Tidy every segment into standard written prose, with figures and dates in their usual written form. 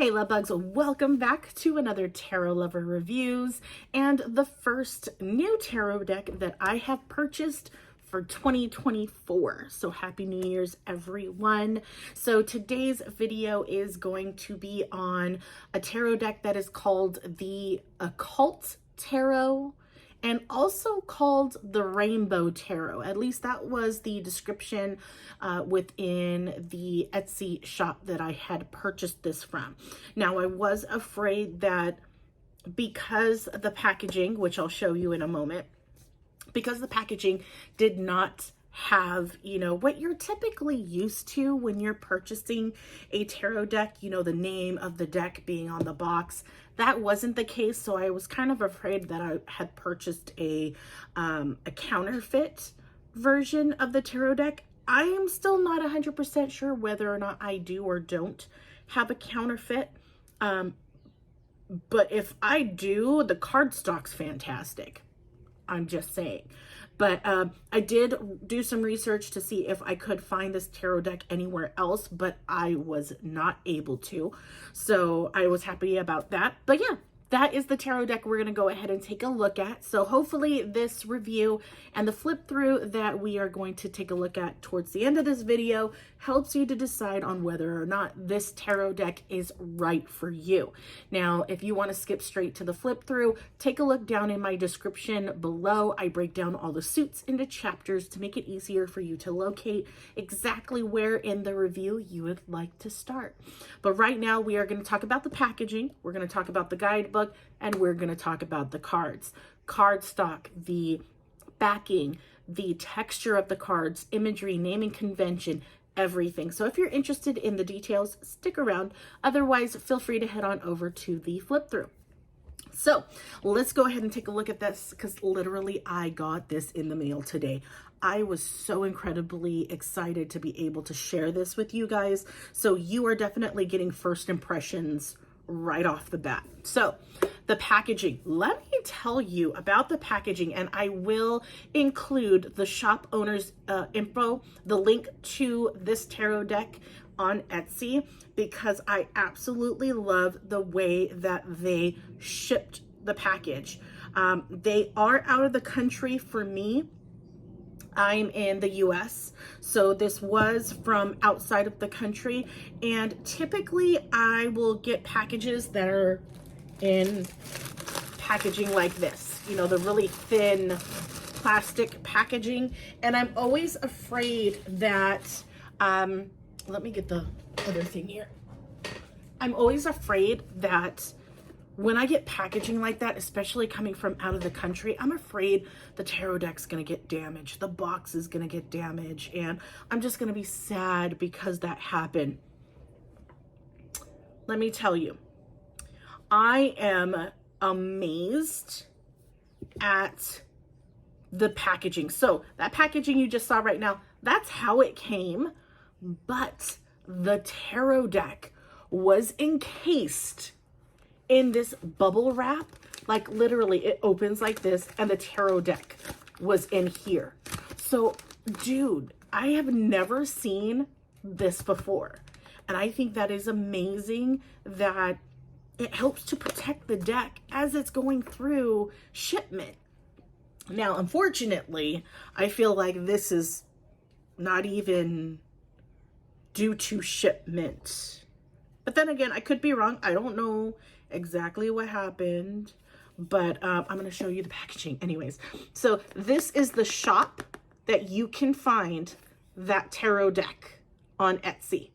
Hey love bugs, welcome back to another Tarot Lover Reviews and the first new tarot deck that I have purchased for 2024. So happy New Year's everyone. So today's video is going to be on a tarot deck that is called the Occult Tarot and also called the Rainbow Tarot. At least that was the description within the Etsy shop that I had purchased this from. Now, I was afraid that because the packaging, which I'll show you in a moment, because the packaging did not have, what you're typically used to when you're purchasing a tarot deck, the name of the deck being on the box. That wasn't the case, so I was kind of afraid that I had purchased a counterfeit version of the tarot deck. I am still not 100% sure whether or not I do or don't have a counterfeit, but if I do, the cardstock's fantastic. I'm just saying. But I did do some research to see if I could find this tarot deck anywhere else, but I was not able to. So I was happy about that. But yeah, that is the tarot deck we're going to go ahead and take a look at. So hopefully this review and the flip through that we are going to take a look at towards the end of this video helps you to decide on whether or not this tarot deck is right for you. Now, if you want to skip straight to the flip through, take a look down in my description below. I break down all the suits into chapters to make it easier for you to locate exactly where in the review you would like to start. But right now we are going to talk about the packaging. We're going to talk about the guidebook, and we're going to talk about the cards. Cardstock, the backing, the texture of the cards, imagery, naming convention, everything. So if you're interested in the details, stick around. Otherwise, feel free to head on over to the flip through. So let's go ahead and take a look at this, because literally I got this in the mail today. I was so incredibly excited to be able to share this with you guys. So you are definitely getting first impressions right off the bat. So the packaging, let me tell you about the packaging, and I will include the shop owner's info, the link to this tarot deck on Etsy, because I absolutely love the way that they shipped the package. They are out of the country for me. I'm in the US, so this was from outside of the country, and typically I will get packages that are in packaging like this, the really thin plastic packaging, and I'm always afraid that, let me get the other thing here. I'm always afraid that when I get packaging like that, especially coming from out of the country, I'm afraid the tarot deck's gonna get damaged, the box is gonna get damaged, and I'm just gonna be sad because that happened. Let me tell you, I am amazed at the packaging. So that packaging you just saw right now, that's how it came, but the tarot deck was encased in this bubble wrap. Like literally it opens like this, and the tarot deck was in here. So dude, I have never seen this before, and I think that is amazing that it helps to protect the deck as it's going through shipment. Now, unfortunately, I feel like this is not even due to shipment, but then again, I could be wrong. I don't know exactly what happened, but I'm going to show you the packaging anyways. So this is the shop that you can find that tarot deck on Etsy.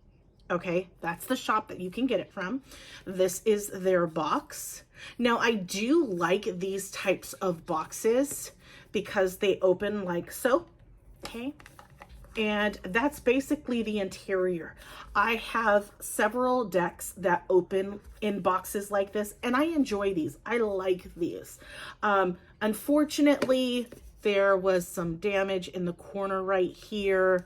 Okay, that's the shop that you can get it from. This is their box. Now, I do like these types of boxes because they open like so, okay? And that's basically the interior. I have several decks that open in boxes like this, and I enjoy these. I like these. Unfortunately, there was some damage in the corner right here.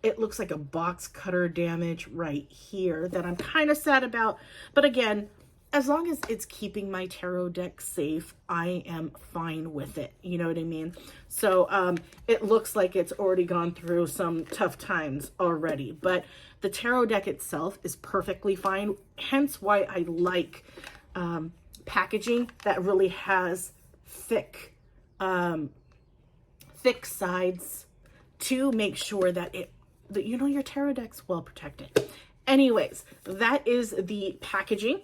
It looks like a box cutter damage right here that I'm kind of sad about. But again, as long as it's keeping my tarot deck safe, I am fine with it. You know what I mean? So it looks like it's already gone through some tough times already, but the tarot deck itself is perfectly fine. Hence why I like packaging that really has thick sides to make sure that your tarot deck's well protected. Anyways, that is the packaging.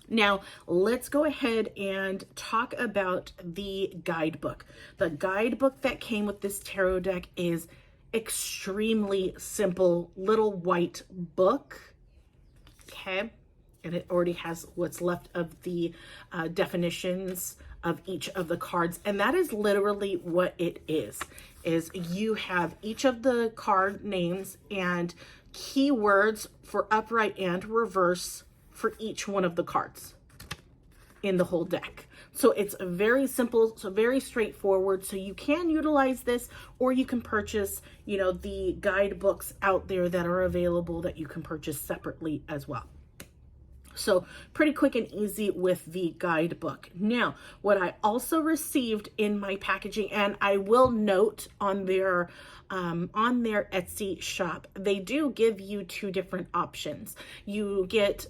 Now, let's go ahead and talk about the guidebook. The guidebook that came with this tarot deck is extremely simple, little white book. Okay. And it already has what's left of the definitions of each of the cards. And that is literally what it is you have each of the card names and keywords for upright and reverse for each one of the cards in the whole deck. So it's very simple, so very straightforward. So you can utilize this, or you can purchase, the guidebooks out there that are available that you can purchase separately as well. So pretty quick and easy with the guidebook. Now, what I also received in my packaging, and I will note on their Etsy shop, they do give you two different options. You get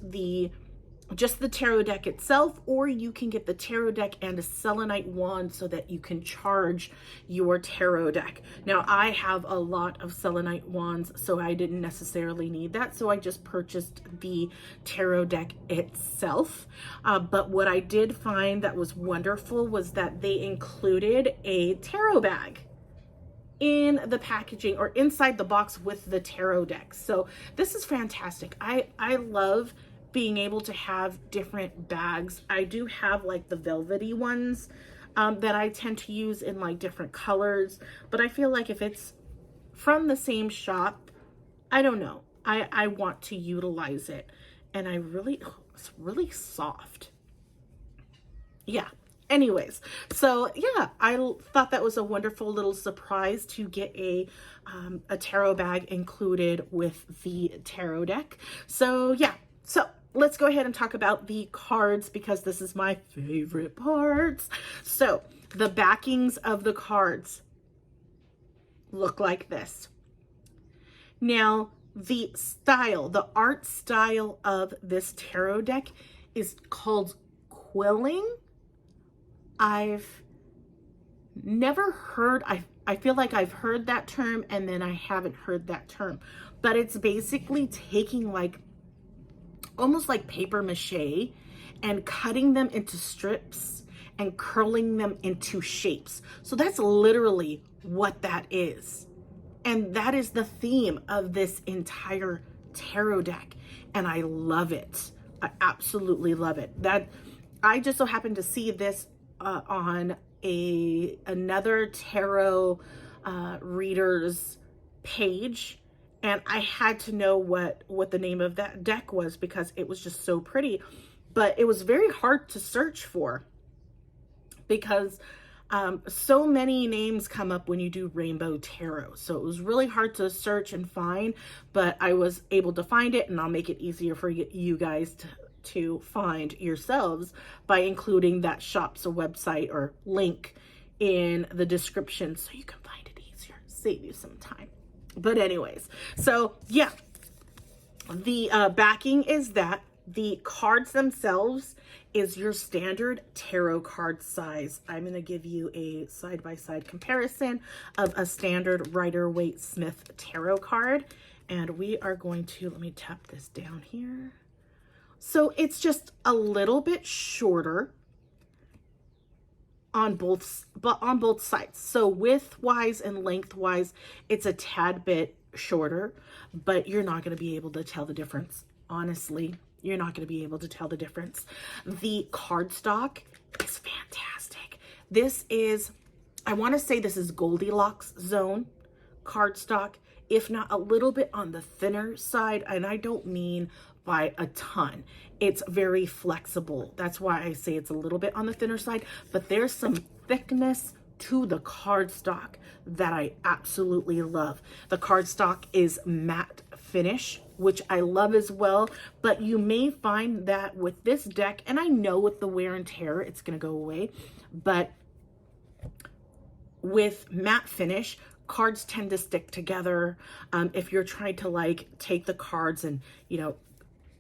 just the tarot deck itself, or you can get the tarot deck and a selenite wand so that you can charge your tarot deck. Now, I have a lot of selenite wands, so I didn't necessarily need that, so I just purchased the tarot deck itself. But what I did find that was wonderful was that they included a tarot bag in the packaging or inside the box with the tarot deck. So this is fantastic. I love being able to have different bags. I do have like the velvety ones that I tend to use in like different colors, but I feel like if it's from the same shop, I don't know, I want to utilize it. And it's really soft. Yeah. Anyways, so yeah, I thought that was a wonderful little surprise to get a tarot bag included with the tarot deck. So yeah, so let's go ahead and talk about the cards because this is my favorite part. So the backings of the cards look like this. Now, the art style of this tarot deck is called quilling. I've never heard, I feel like I've heard that term and then I haven't heard that term, but it's basically taking almost like paper mache and cutting them into strips and curling them into shapes. So that's literally what that is. And that is the theme of this entire tarot deck. And I love it. I absolutely love it. That I just so happened to see this on another tarot reader's page, and I had to know what the name of that deck was because it was just so pretty. But it was very hard to search for because so many names come up when you do rainbow tarot. So it was really hard to search and find, but I was able to find it, and I'll make it easier for you guys to find yourselves by including that shop's website or link in the description so you can find it easier, save you some time. But anyways, so yeah, the backing is that the cards themselves is your standard tarot card size. I'm going to give you a side-by-side comparison of a standard Rider-Waite-Smith tarot card. And we are going to, let me tap this down here. So it's just a little bit shorter on both sides. So width-wise and lengthwise, it's a tad bit shorter, but you're not going to be able to tell the difference. Honestly, you're not going to be able to tell the difference. The cardstock is fantastic. This is, I want to say this is Goldilocks zone cardstock, if not a little bit on the thinner side, and I don't mean by a ton. It's very flexible. That's why I say it's a little bit on the thinner side, but there's some thickness to the cardstock that I absolutely love. The cardstock is matte finish which I love as well. But you may find that with this deck, and I know with the wear and tear, it's going to go away, but with matte finish, cards tend to stick together. If you're trying to like take the cards and, you know,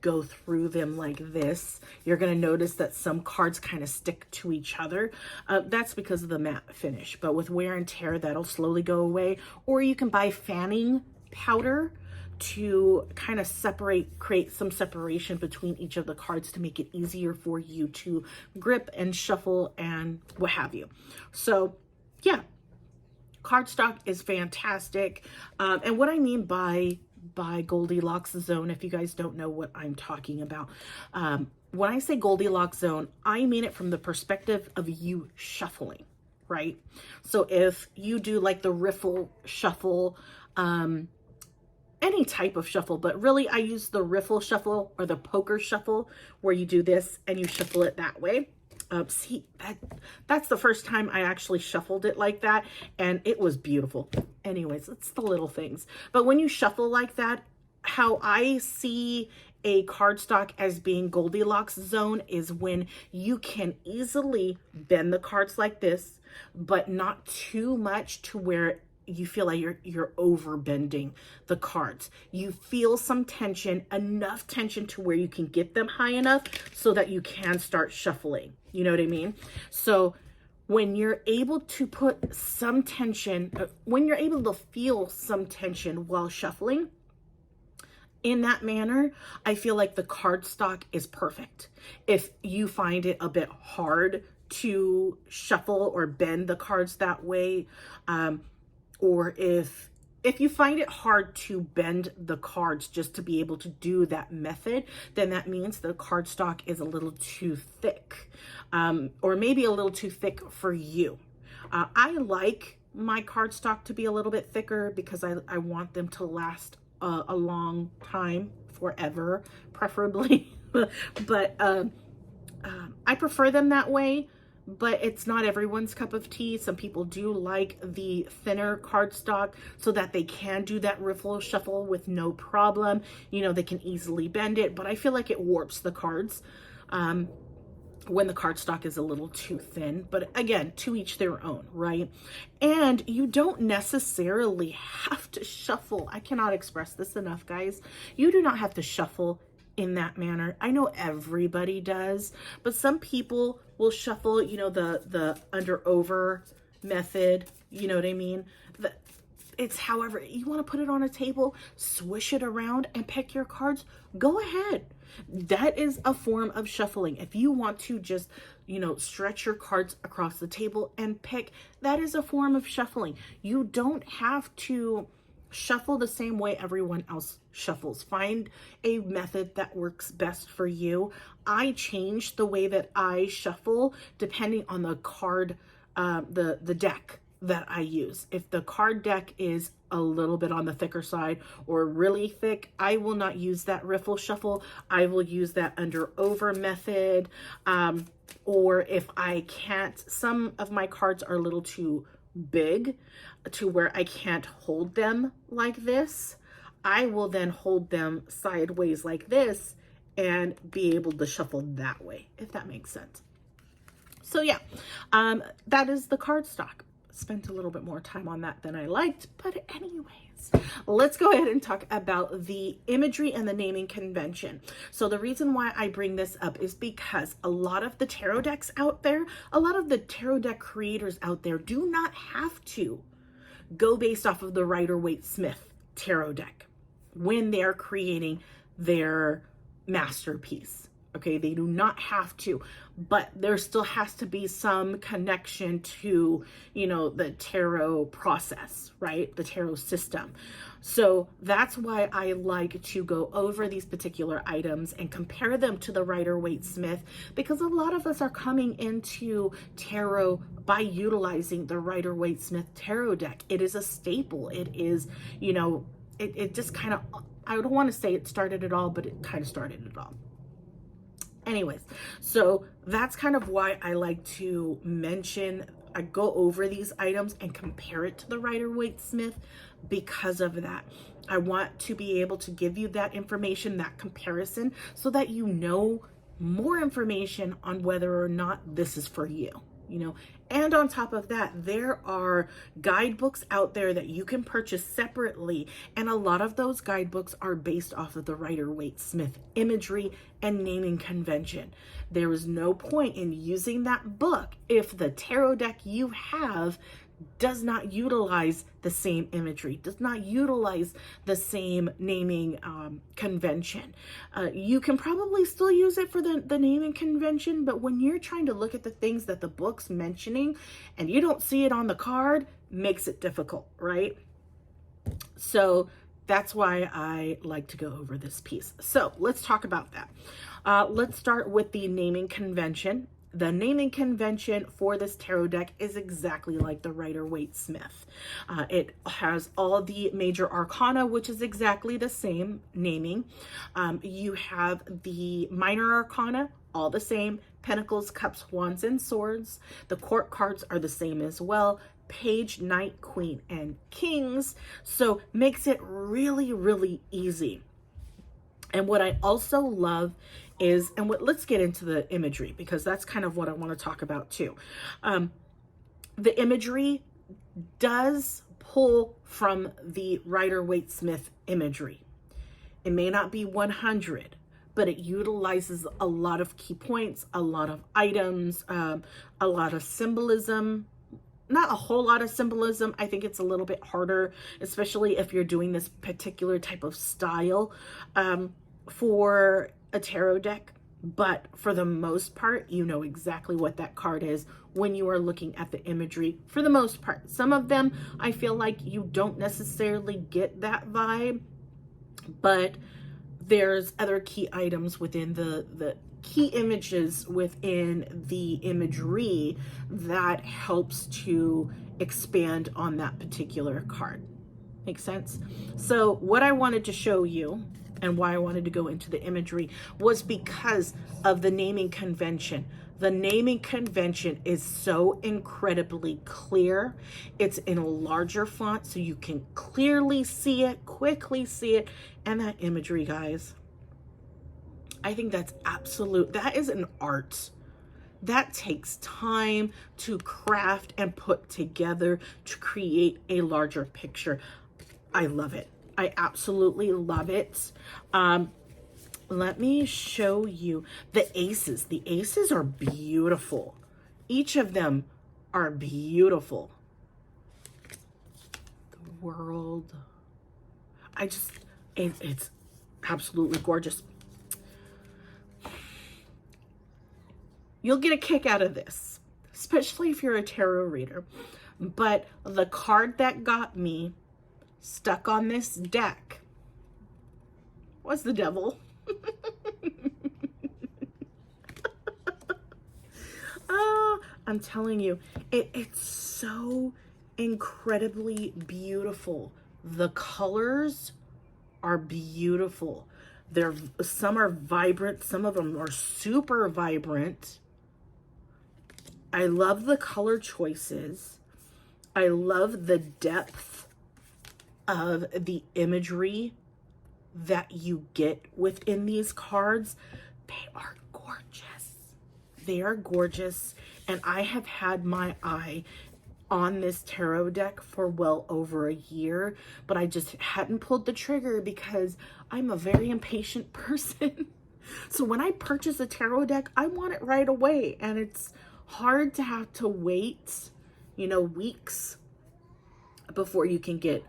go through them like this, you're going to notice that some cards kind of stick to each other. That's because of the matte finish. But with wear and tear, that'll slowly go away. Or you can buy fanning powder to kind of create some separation between each of the cards to make it easier for you to grip and shuffle and what have you. So yeah, cardstock is fantastic. And what I mean by Goldilocks zone, if you guys don't know what I'm talking about, when I say Goldilocks zone, I mean it from the perspective of you shuffling, right? So if you do like the riffle shuffle, any type of shuffle, but really I use the riffle shuffle or the poker shuffle, where you do this and you shuffle it that way. See, that's the first time I actually shuffled it like that, and it was beautiful. Anyways, it's the little things. But when you shuffle like that, how I see a cardstock as being Goldilocks zone is when you can easily bend the cards like this, but not too much to where you feel like you're over bending the cards. You feel some tension, enough tension to where you can get them high enough so that you can start shuffling. You know what I mean? So when you're able to put some tension, when you're able to feel some tension while shuffling in that manner, I feel like the cardstock is perfect. If you find it a bit hard to shuffle or bend the cards that way, or if you find it hard to bend the cards just to be able to do that method, then that means the cardstock is a little too thick, or maybe a little too thick for you. I like my cardstock to be a little bit thicker because I want them to last a long time, forever, preferably. But I prefer them that way. But it's not everyone's cup of tea. Some people do like the thinner cardstock so that they can do that riffle shuffle with no problem. You know, they can easily bend it, but I feel like it warps the cards when the cardstock is a little too thin. But again, to each their own, right? And you don't necessarily have to shuffle. I cannot express this enough, guys. You do not have to shuffle in that manner. I know everybody does, but some people will shuffle, you know, the under over method, you know what I mean? It's however you want to put it on a table, swish it around and pick your cards, go ahead. That is a form of shuffling. If you want to just, you know, stretch your cards across the table and pick, that is a form of shuffling. You don't have to shuffle the same way everyone else shuffles. Find a method that works best for you. I change the way that I shuffle depending on the card, the deck that I use. If the card deck is a little bit on the thicker side or really thick, I will not use that riffle shuffle. I will use that under over method. Or if I can't, some of my cards are a little too big to where I can't hold them like this, I will then hold them sideways like this and be able to shuffle that way, if that makes sense. So yeah, that is the cardstock. Spent a little bit more time on that than I liked, but anyways, let's go ahead and talk about the imagery and the naming convention. So the reason why I bring this up is because a lot of the tarot decks out there, a lot of the tarot deck creators out there do not have to go based off of the Rider-Waite-Smith tarot deck when they're creating their masterpiece. Okay, they do not have to, but there still has to be some connection to, you know, the tarot process, right? The tarot system. So that's why I like to go over these particular items and compare them to the Rider-Waite-Smith, because a lot of us are coming into tarot by utilizing the Rider-Waite-Smith tarot deck. It is a staple. It is, you know, it just kind of, I don't want to say it started it all, but it kind of started it all. Anyways, so that's kind of why I like to mention I go over these items and compare it to the Rider-Waite-Smith because of that. I want to be able to give you that information, that comparison, so that you know more information on whether or not this is for you, you know. And on top of that, there are guidebooks out there that you can purchase separately, and a lot of those guidebooks are based off of the Rider-Waite-Smith imagery and naming convention. There is no point in using that book if the tarot deck you have does not utilize the same imagery, does not utilize the same naming convention. You can probably still use it for the naming convention, but when you're trying to look at the things that the book's mentioning and you don't see it on the card, makes it difficult, right? So that's why I like to go over this piece. So let's talk about that. Let's start with the naming convention. The naming convention for this tarot deck is exactly like the Rider-Waite-Smith. It has all the major arcana, which is exactly the same naming. You have the minor arcana, all the same. Pentacles, cups, wands, and swords. The court cards are the same as well. Page, knight, queen, and kings. So makes it really, really easy. And what I also love is, and let's get into the imagery, because that's kind of what I want to talk about too. The imagery does pull from the Rider-Waite-Smith imagery. It may not be 100, but it utilizes a lot of key points, a lot of items, a lot of symbolism. Not a whole lot of symbolism. I think it's a little bit harder, especially if you're doing this particular type of style for a tarot deck. But for the most part, you know exactly what that card is when you are looking at the imagery for the most part. Some of them, I feel like you don't necessarily get that vibe, but there's other key items within the key images within the imagery that helps to expand on that particular card. Make sense? So what I wanted to show you and why I wanted to go into the imagery was because of the naming convention. The naming convention is so incredibly clear. It's in a larger font so you can clearly see it, quickly see it, and that imagery, guys, I think that's absolute. That is an art. That takes time to craft and put together to create a larger picture. I love it. I absolutely love it. Let me show you the aces. The aces are beautiful. Each of them are beautiful. The world. It's absolutely gorgeous. You'll get a kick out of this, especially if you're a tarot reader. But the card that got me stuck on this deck was the devil. I'm telling you, it's so incredibly beautiful. The colors are beautiful. Some are vibrant, some of them are super vibrant. I love the color choices. I love the depth of the imagery that you get within these cards. They are gorgeous. They are gorgeous. And I have had my eye on this tarot deck for well over a year, but I just hadn't pulled the trigger because I'm a very impatient person. So when I purchase a tarot deck, I want it right away. And it's hard to have to wait, weeks before you can get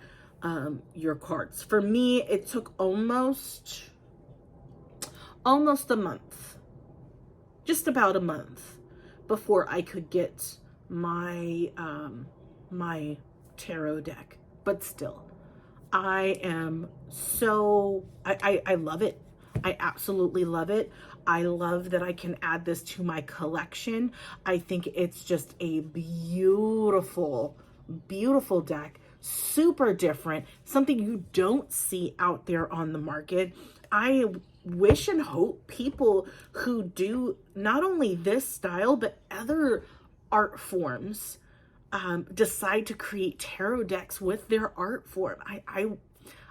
your cards. For me, it took almost a month, just about a month, before I could get my my tarot deck. But still, I love it. I absolutely love it. I love that I can add this to my collection. I think it's just a beautiful, beautiful deck. Super different. Something you don't see out there on the market. I wish and hope people who do not only this style, but other art forms decide to create tarot decks with their art form.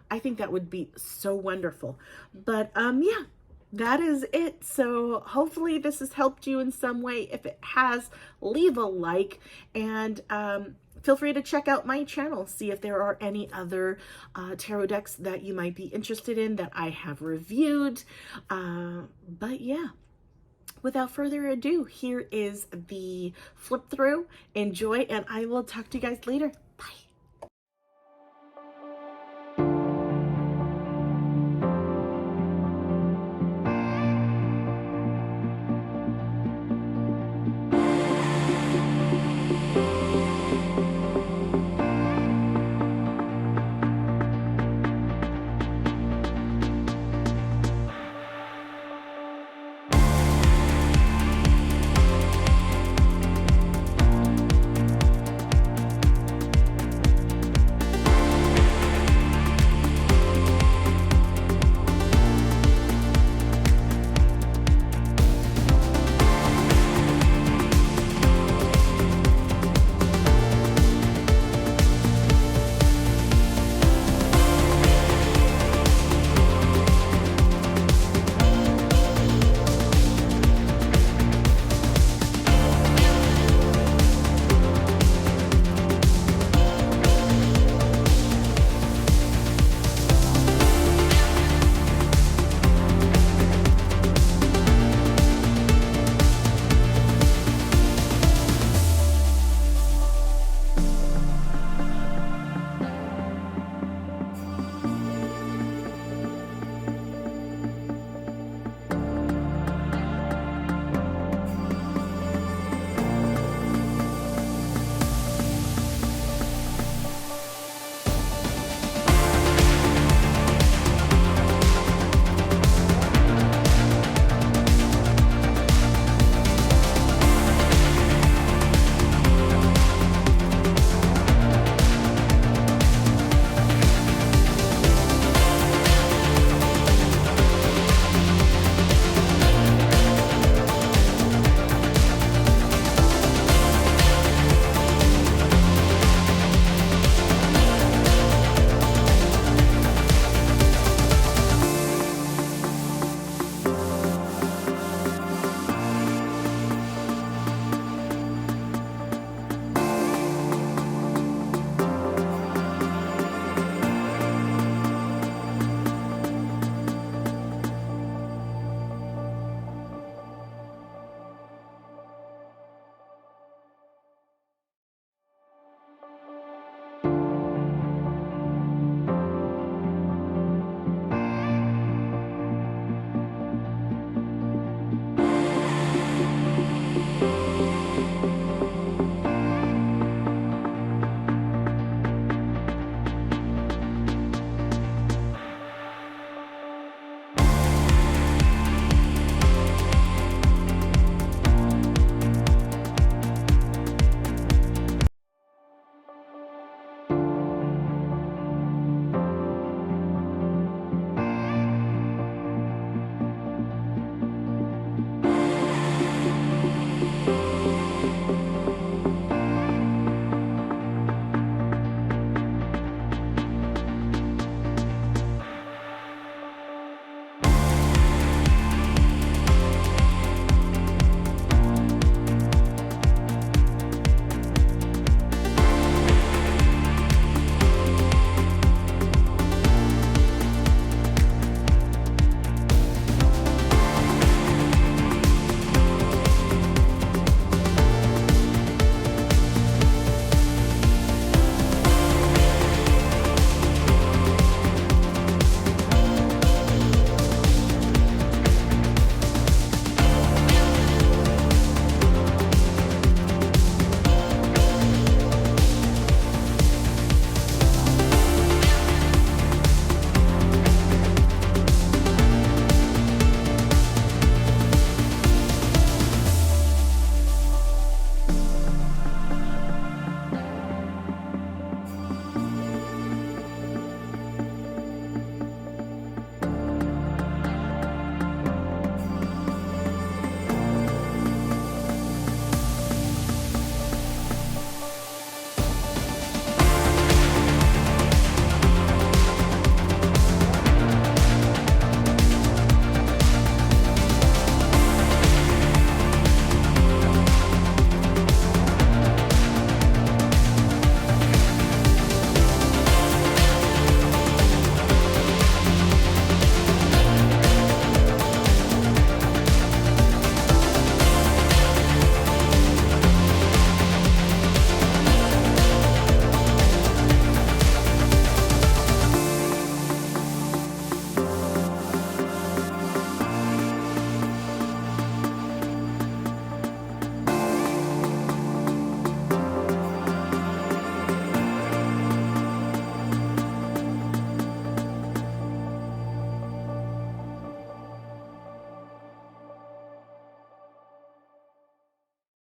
I think that would be so wonderful. But yeah, that is it. So hopefully this has helped you in some way. If it has, leave a like, and feel free to check out my channel, see if there are any other tarot decks that you might be interested in that I have reviewed. But yeah, without further ado, here is the flip through. Enjoy, and I will talk to you guys later.